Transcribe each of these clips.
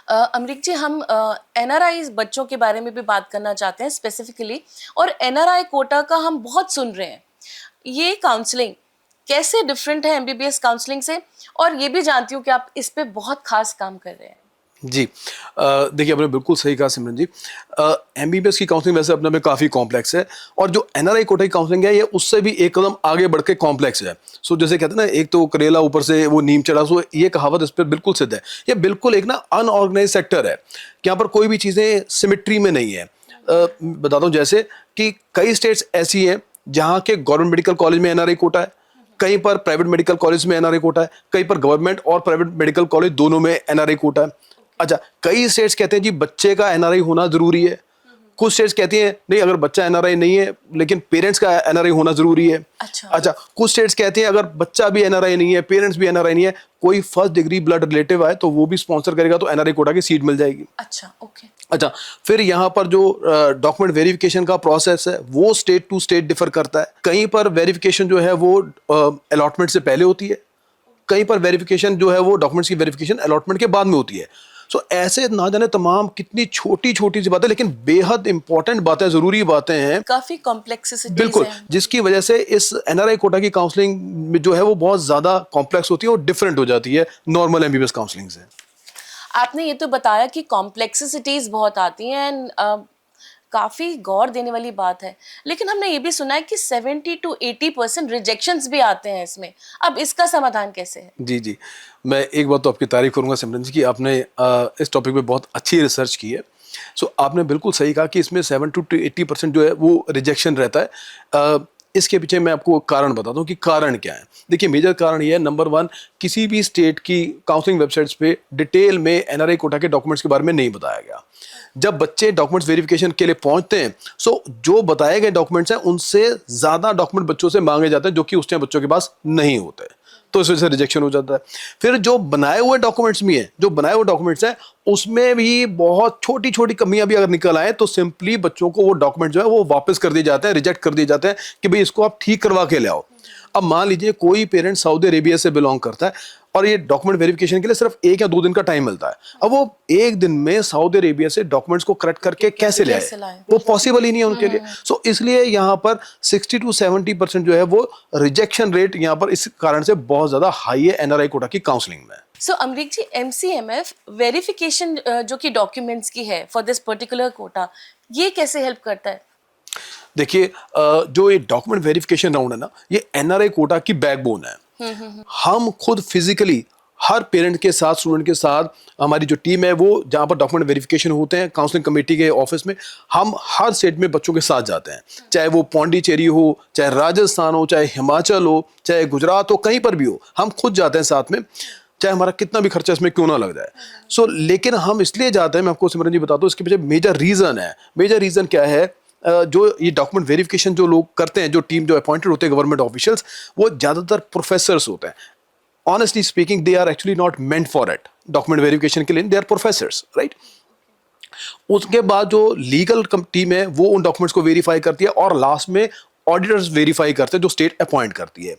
अमरीक जी, हम एनआरआई बच्चों के बारे में भी बात करना चाहते हैं स्पेसिफिकली। और एनआरआई कोटा का हम बहुत सुन रहे हैं। ये काउंसलिंग कैसे डिफरेंट है एमबीबीएस काउंसलिंग से, और ये भी जानती हूँ कि आप इस पे बहुत खास काम कर रहे हैं। जी। देखिए, आपने बिल्कुल सही कहा सिमरन जी। एमबीबीएस की काउंसलिंग वैसे अपने में काफ़ी कॉम्प्लेक्स है, और जो एनआरआई कोटा की काउंसलिंग है ये उससे भी एक कदम आगे बढ़ के कॉम्प्लेक्स है। सो जैसे कहते हैं ना, एक तो करेला ऊपर से वो नीम चढ़ा, सो ये कहावत इस पर बिल्कुल सिद्ध है। ये बिल्कुल एक ना अनऑर्गेनाइज सेक्टर है, कि यहाँ पर कोई भी चीज़ें सिमेट्री में नहीं है। बताता हूँ, जैसे कि कई स्टेट्स ऐसी हैं जहाँ के गवर्नमेंट मेडिकल कॉलेज में एनआरआई कोटा है, कहीं पर प्राइवेट मेडिकल कॉलेज में एनआरआई कोटा है, कहीं पर गवर्नमेंट और प्राइवेट मेडिकल कॉलेज दोनों में एनआरआई कोटा है। अच्छा, कई स्टेट्स कहते हैं जी बच्चे का एनआरआई होना जरूरी है। कुछ स्टेट्स कहती हैं नहीं, अगर बच्चा एनआरआई नहीं है लेकिन पेरेंट्स का एनआरआई होना जरूरी है। अच्छा, कुछ स्टेट्स कहती हैं अगर बच्चा भी एनआरआई नहीं है, पेरेंट्स भी एनआरआई नहीं है, कोई फर्स्ट डिग्री ब्लड रिलेटिव आए तो वो भी स्पॉन्सर करेगा तो एनआरआई कोटा की सीट मिल जाएगी। अच्छा, ओके। अच्छा, फिर यहाँ पर जो डॉक्यूमेंट वेरिफिकेशन का प्रोसेस है वो स्टेट टू स्टेट डिफर करता है। कहीं पर वेरिफिकेशन जो है वो अलॉटमेंट से पहले होती है, कहीं पर वेरिफिकेशन जो है वो डॉक्यूमेंट्स की वेरिफिकेशन अलॉटमेंट के बाद में होती है। सो ऐसे ना जाने तमाम कितनी छोटी छोटी सी बातें, लेकिन बेहद इंपॉर्टेंट बातें, जरूरी बातें हैं, काफी कॉम्प्लेक्सिटीज बिल्कुल, जिसकी वजह से इस एनआरआई कोटा की काउंसलिंग में जो है वो बहुत ज्यादा कॉम्प्लेक्स होती है और डिफरेंट हो जाती है नॉर्मल एमबीबीएस काउंसलिंग से। आपने ये तो बताया कि कॉम्प्लेक्सिटीज बहुत आती हैं, काफ़ी गौर देने वाली बात है। लेकिन हमने ये भी सुना है कि 70 to 80% रिजेक्शंस भी आते हैं इसमें। अब इसका समाधान कैसे है? जी जी, मैं एक बात तो आपकी तारीफ करूंगा सिमरन जी, कि आपने इस टॉपिक पे बहुत अच्छी रिसर्च की है। सो आपने बिल्कुल सही कहा कि इसमें 70 to 80% जो है वो रिजेक्शन रहता है। इसके पीछे मैं आपको कारण बताता हूँ कि कारण क्या है। देखिए, मेजर कारण ये है, नंबर 1, किसी भी स्टेट की काउंसलिंग वेबसाइट्स पे डिटेल में एनआरआई कोटा के डॉक्यूमेंट्स के बारे में नहीं बताया गया। जब बच्चे डॉक्यूमेंट्स वेरिफिकेशन के लिए पहुंचते हैं, सो जो बताए गए डॉक्यूमेंट्स हैं उनसे ज्यादा डॉक्यूमेंट बच्चों से मांगे जाते हैं जो कि उस टाइम बच्चों के पास नहीं होते, तो इस वजह से रिजेक्शन हो जाता है। फिर जो बनाए हुए डॉक्यूमेंट्स भी हैं, जो बनाए हुए डॉक्यूमेंट्स हैं उसमें भी बहुत छोटी छोटी कमियां भी अगर निकल आए तो सिंपली बच्चों को वो डॉक्यूमेंट जो है वो वापस कर दिए जाते हैं, रिजेक्ट कर दिए जाते हैं कि भाई इसको आप ठीक करवा के ले आओ। अब मान लीजिए कोई पेरेंट सऊदी अरेबिया से बिलोंग करता है और ये डॉक्यूमेंट वेरिफिकेशन के लिए सिर्फ 1 या 2 दिन का टाइम मिलता है। अब वो 1 दिन में सऊदी अरेबिया से डॉक्यूमेंट्स को करेक्ट करके कैसे ले आए, वो पॉसिबल ही नहीं है उनके लिए। सो इसलिए यहाँ पर 60 to 70% जो है वो रिजेक्शन रेट यहाँ पर इस कारण से बहुत ज्यादा हाई है एनआरआई कोटा की काउंसलिंग में। सो अमरीक जी, एमसीएमएफ वेरिफिकेशन जो कि डॉक्यूमेंट्स की है फॉर दिस पर्टिकुलर कोटा, ये कैसे हेल्प करता है? देखिए, जो ये डॉक्यूमेंट वेरिफिकेशन राउंड है ना, ये एनआरआई कोटा की बैकबोन है। हम खुद फिजिकली हर पेरेंट के साथ, स्टूडेंट के साथ, हमारी जो टीम है वो जहाँ पर डॉक्यूमेंट वेरिफिकेशन होते हैं काउंसलिंग कमेटी के ऑफिस में, हम हर स्टेट में बच्चों के साथ जाते हैं। चाहे वो पौंडीचेरी हो, चाहे राजस्थान हो, चाहे हिमाचल हो, चाहे गुजरात हो, कहीं पर भी हो, हम खुद जाते हैं साथ में, चाहे हमारा कितना भी खर्चा इसमें क्यों ना लग जाए। सो लेकिन हम इसलिए जाते हैं, मैं आपको सिमरन जी बताता हूँ इसके पीछे मेजर रीजन है। मेजर रीजन क्या है? जो ये डॉक्यूमेंट वेरिफिकेशन जो लोग करते हैं, जो टीम जो अपॉइंटेड होते हैं गवर्नमेंट ऑफिशियल्स, वो ज्यादातर प्रोफेसर्स होते हैं। Honestly speaking, they are actually not meant for it document verification के लिए, दे आर प्रोफेसर्स, राइट। उसके बाद जो लीगल टीम है वो उन डॉक्यूमेंट्स को वेरीफाई करती है और लास्ट में ऑडिटर्स वेरीफाई करते हैं जो स्टेट अपॉइंट करती है।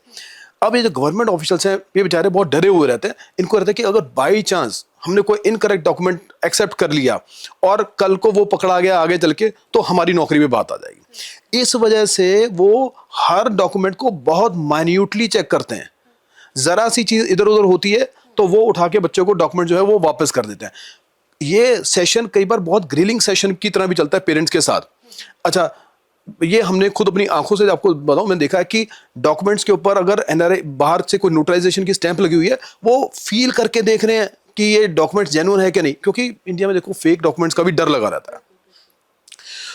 अब ये जो गवर्नमेंट ऑफिशियल्स हैं ये बेचारे बहुत डरे हुए रहते हैं। इनको रहता है कि अगर बाई चांस हमने कोई इनकरेक्ट डॉक्यूमेंट एक्सेप्ट कर लिया और कल को वो पकड़ा गया आगे चल के, तो हमारी नौकरी में बात आ जाएगी। इस वजह से वो हर डॉक्यूमेंट को बहुत माइन्यूटली चेक करते हैं। जरा सी चीज इधर उधर होती है तो वो उठा के बच्चों को डॉक्यूमेंट जो है वो वापस कर देते हैं। ये सेशन कई बार बहुत ग्रिलिंग सेशन की तरह भी चलता है पेरेंट्स के साथ। अच्छा, ये हमने खुद अपनी आंखों से आपको बताऊं, मैंने देखा है कि डॉक्यूमेंट्स के ऊपर अगर एनआरआई बाहर से कोई नोटराइजेशन की स्टैंप लगी हुई है, वो फील करके देख रहे हैं कि ये डॉक्यूमेंट्स जेन्युइन है कि नहीं, क्योंकि इंडिया में देखो फेक डॉक्यूमेंट्स का भी डर लगा रहता है।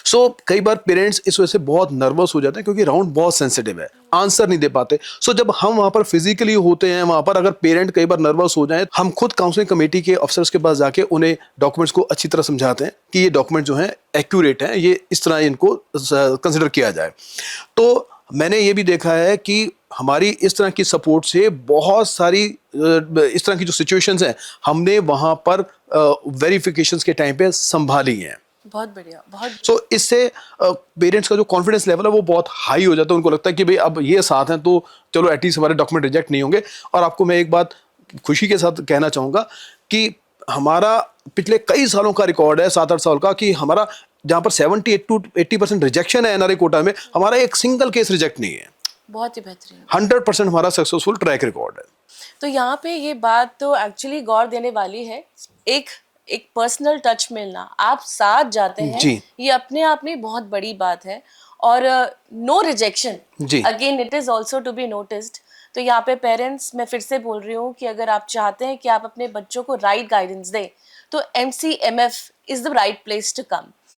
सो कई बार पेरेंट्स इस वजह से बहुत नर्वस हो जाते हैं क्योंकि राउंड बहुत सेंसिटिव है, आंसर नहीं दे पाते। सो जब हम वहां पर फिजिकली होते हैं, वहां पर अगर पेरेंट कई बार नर्वस हो जाए, हम खुद काउंसलिंग कमेटी के अफसर्स के पास जाके उन्हें डॉक्यूमेंट्स को अच्छी तरह समझाते हैं कि ये डॉक्यूमेंट जो है एक्यूरेट है, ये इस तरह इनको कंसिडर किया जाए। तो मैंने ये भी देखा है कि हमारी इस तरह की सपोर्ट से बहुत सारी इस तरह की जो सिचुएशंस हैं हमने वहां पर वेरिफिकेशंस के टाइम पे संभाली हैं। बहुत बढ़िया, बहुत। सो इससे पेरेंट्स का जो कॉन्फिडेंस लेवल है वो बहुत हाई हो जाता है। उनको लगता है कि भाई अब ये साथ हैं तो चलो एटलीस्ट हमारे डॉक्यूमेंट रिजेक्ट नहीं होंगे। और आपको मैं एक बात खुशी के साथ कहना चाहूँगा कि हमारा पिछले कई सालों का रिकॉर्ड है, 7-8 साल का, कि हमारा जहाँ पर 78 to 80% रिजेक्शन है एनआरआई कोटा में, हमारा एक सिंगल केस रिजेक्ट नहीं है। बहुत ही बेहतरीन। 100% हमारा सक्सेसफुल ट्रैक रिकॉर्ड है। तो यहाँ पे ये बात तो एक्चुअली गौर देने वाली है, एक एक पर्सनल टच मिलना, आप साथ जाते हैं, जी। ये अपने आप में बहुत बड़ी बात है। और नो रिजेक्शन, जी। Again it is also to be noticed. तो यहाँ पे पेरेंट्स, मैं फिर से बोल रही हूँ कि अगर आप चाहते हैं कि आप अपने बच्चों को राइट गाइडेंस दें, तो MCMF is the right place to come.